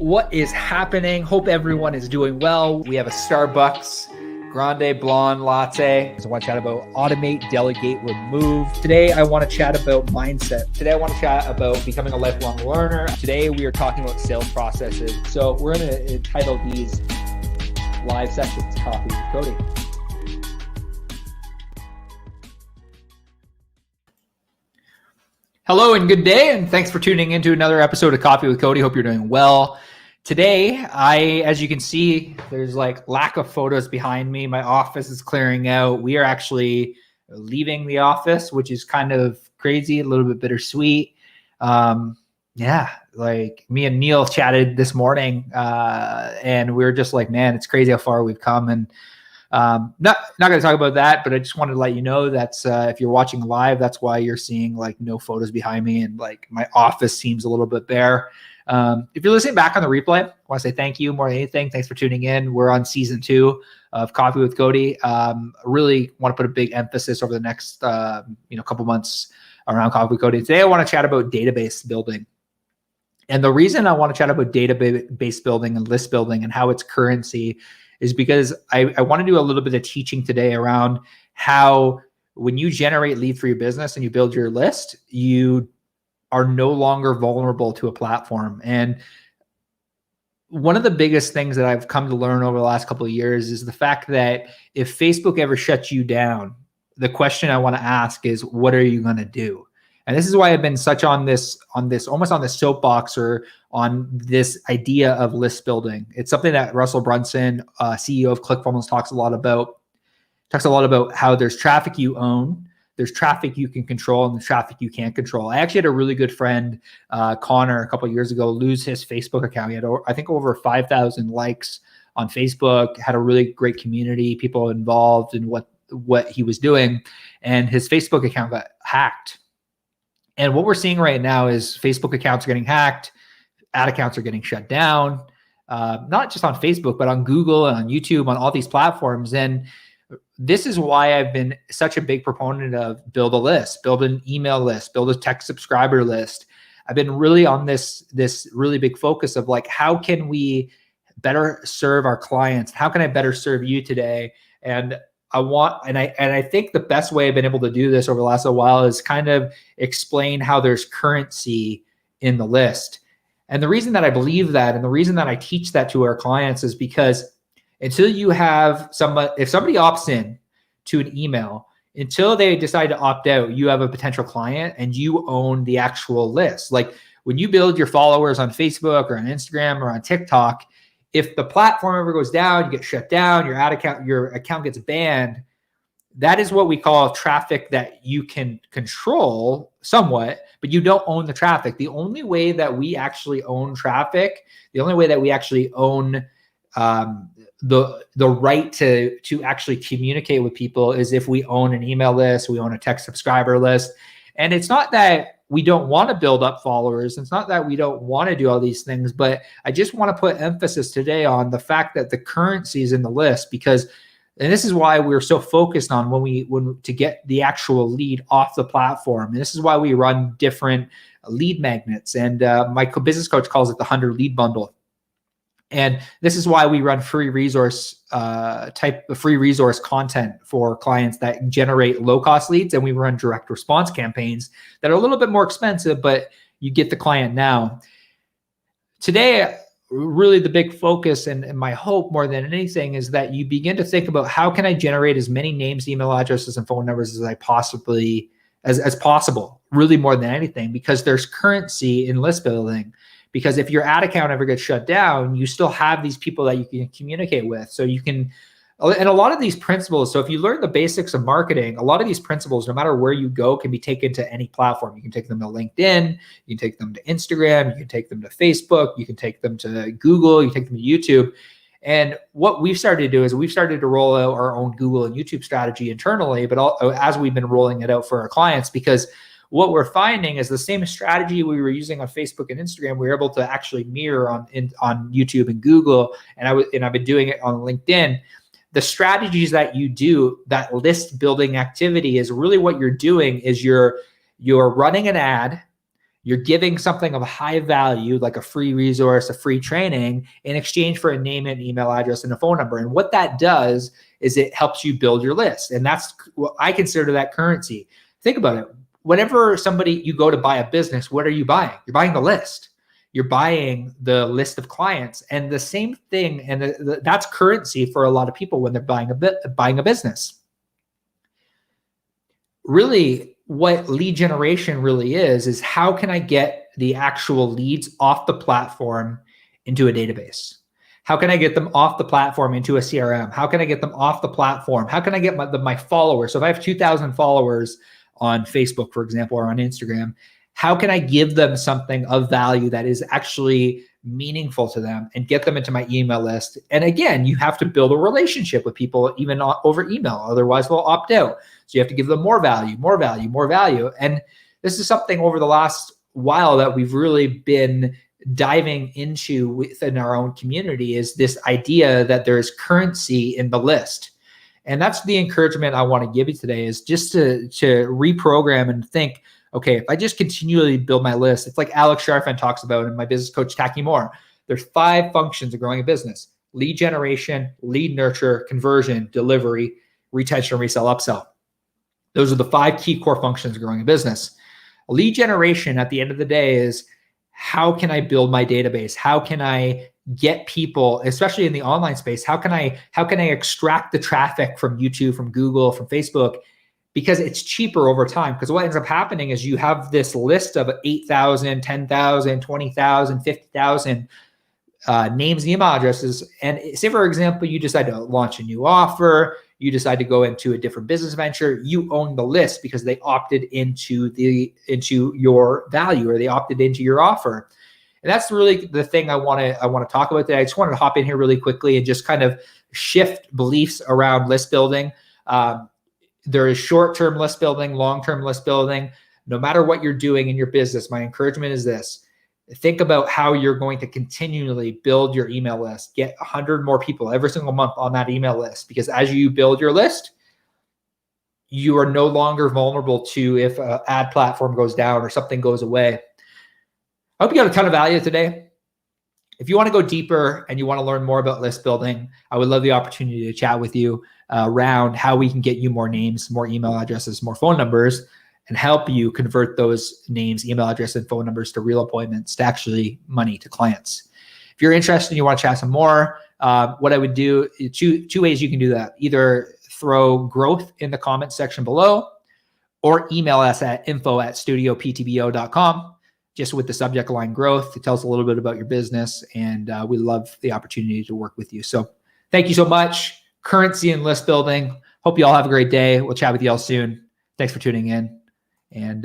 What is happening? Hope everyone is doing well. We have a Starbucks Grande Blonde Latte. I want to chat about automate, delegate, remove. Today, I want to chat about mindset. Today, I want to chat about becoming a lifelong learner. Today, we are talking about sales processes. So we're going to entitle these live sessions, Coffee with Cody. Hello and good day, and thanks for tuning into another episode of Coffee with Cody. Hope you're doing well. Today, as you can see, there's like lack of photos behind me. My office is clearing out. We are actually leaving the office, which is kind of crazy, a little bit bittersweet. Like me and Neil chatted this morning, and we were just like, man, it's crazy how far we've come. And not going to talk about that, but I just wanted to let you know that's if you're watching live, that's why you're seeing like no photos behind me, and like my office seems a little bit bare. If you're listening back on the replay, I want to say thank you more than anything. Thanks for tuning in. We're on season 2 of Coffee with Cody. Really want to put a big emphasis over the next couple months around Coffee with Cody. Today, I want to chat about database building. And the reason I want to chat about database building and list building and how it's currency is because I want to do a little bit of teaching today around how when you generate leads for your business and you build your list, you are no longer vulnerable to a platform. And one of the biggest things that I've come to learn over the last couple of years is the fact that if Facebook ever shuts you down, the question I want to ask is, what are you going to do? And this is why I've been such on this almost on the soapbox or on this idea of list building. It's something that Russell Brunson, CEO of ClickFunnels, talks a lot about how there's traffic you own, there's traffic you can control, and the traffic you can't control. I actually had a really good friend, Connor, a couple of years ago, lose his Facebook account. He had, I think, over 5,000 likes on Facebook, had a really great community, people involved in what he was doing, and his Facebook account got hacked. And what we're seeing right now is Facebook accounts are getting hacked, ad accounts are getting shut down, not just on Facebook, but on Google and on YouTube, on all these platforms. And this is why I've been such a big proponent of build a list, build an email list, build a tech subscriber list. I've been really on this really big focus of like, how can we better serve our clients? How can I better serve you today? And I think the best way I've been able to do this over the last little while is kind of explain how there's currency in the list. And the reason that I believe that, and the reason that I teach that to our clients, is because until you have if somebody opts in to an email, until they decide to opt out, you have a potential client and you own the actual list. Like when you build your followers on Facebook or on Instagram or on TikTok, if the platform ever goes down, you get shut down, your account gets banned, that is what we call traffic that you can control somewhat, but you don't own the traffic. The only way that we actually own traffic, the only way that we actually own the right to actually communicate with people is if we own an email list, we own a tech subscriber list. And it's not that we don't want to build up followers. It's not that we don't want to do all these things, but I just want to put emphasis today on the fact that the currency is in the list, because, and this is why we're so focused on when to get the actual lead off the platform. And this is why we run different lead magnets. And my business coach calls it the 100 lead bundle. And this is why we run free resource content for clients that generate low-cost leads, and we run direct response campaigns that are a little bit more expensive, but you get the client now. Today, really the big focus and my hope more than anything is that you begin to think about how can I generate as many names, email addresses, and phone numbers as I possibly as possible, really more than anything, because there's currency in list building. Because if your ad account ever gets shut down, you still have these people that you can communicate with. So you can, and a lot of these principles, so if you learn the basics of marketing, a lot of these principles, no matter where you go, can be taken to any platform. You can take them to LinkedIn, you can take them to Instagram, you can take them to Facebook, you can take them to Google, you can take them to YouTube. And what we've started to do is we've started to roll out our own Google and YouTube strategy internally, but as we've been rolling it out for our clients, because what we're finding is the same strategy we were using on Facebook and Instagram, we were able to actually mirror on YouTube and Google, and I've been doing it on LinkedIn. The strategies that you do, that list building activity, is really what you're doing is you're running an ad, You're giving something of high value, like a free resource, a free training, in exchange for a name and email address and a phone number. And what that does is it helps you build your list. And that's what I consider that currency. Think about it. Whenever you go to buy a business, what are you buying? You're buying the list. You're buying the list of clients. And the same thing, and that's currency for a lot of people when they're buying a business. Really, what lead generation really is how can I get the actual leads off the platform into a database? How can I get them off the platform into a CRM? How can I get them off the platform? How can I get my followers? So if I have 2,000 followers on Facebook, for example, or on Instagram, how can I give them something of value that is actually meaningful to them and get them into my email list? And again, you have to build a relationship with people even over email. Otherwise, they'll opt out. So you have to give them more value, more value, more value. And this is something over the last while that we've really been diving into within our own community, is this idea that there's currency in the list. And that's the encouragement I want to give you today, is just to reprogram and think, okay, if I just continually build my list, it's like Alex Charfen talks about in My Business Coach Taki Moore. There's 5 functions of growing a business: lead generation, lead nurture, conversion, delivery, retention, resell, upsell. Those are the 5 key core functions of growing a business. Lead generation at the end of the day is, how can I build my database? How can I get people, especially in the online space? How can I extract the traffic from YouTube, from Google, from Facebook? Because it's cheaper over time. Because what ends up happening is you have this list of 8,000, 10,000, 20,000, 50,000 names and email addresses. And say, for example, you decide to launch a new offer, you decide to go into a different business venture, you own the list because they opted into your value, or they opted into your offer. And that's really the thing I want to talk about today. I just wanted to hop in here really quickly and just kind of shift beliefs around list building. There is short-term list building, long-term list building. No matter what you're doing in your business, my encouragement is this: think about how you're going to continually build your email list. Get 100 more people every single month on that email list, because as you build your list, you are no longer vulnerable to if an ad platform goes down or something goes away. I hope you got a ton of value today. If you want to go deeper and you want to learn more about list building, I would love the opportunity to chat with you around how we can get you more names, more email addresses, more phone numbers, and help you convert those names, email address, and phone numbers to real appointments, to actually money, to clients. If you're interested and you want to chat some more, what I would do, two ways you can do that. Either throw growth in the comments section below, or email us at info@studioptbo.com. just with the subject line growth. It tells a little bit about your business, and we love the opportunity to work with you. So thank you so much. Currency and list building. Hope you all have a great day. We'll chat with you all soon. Thanks for tuning in. And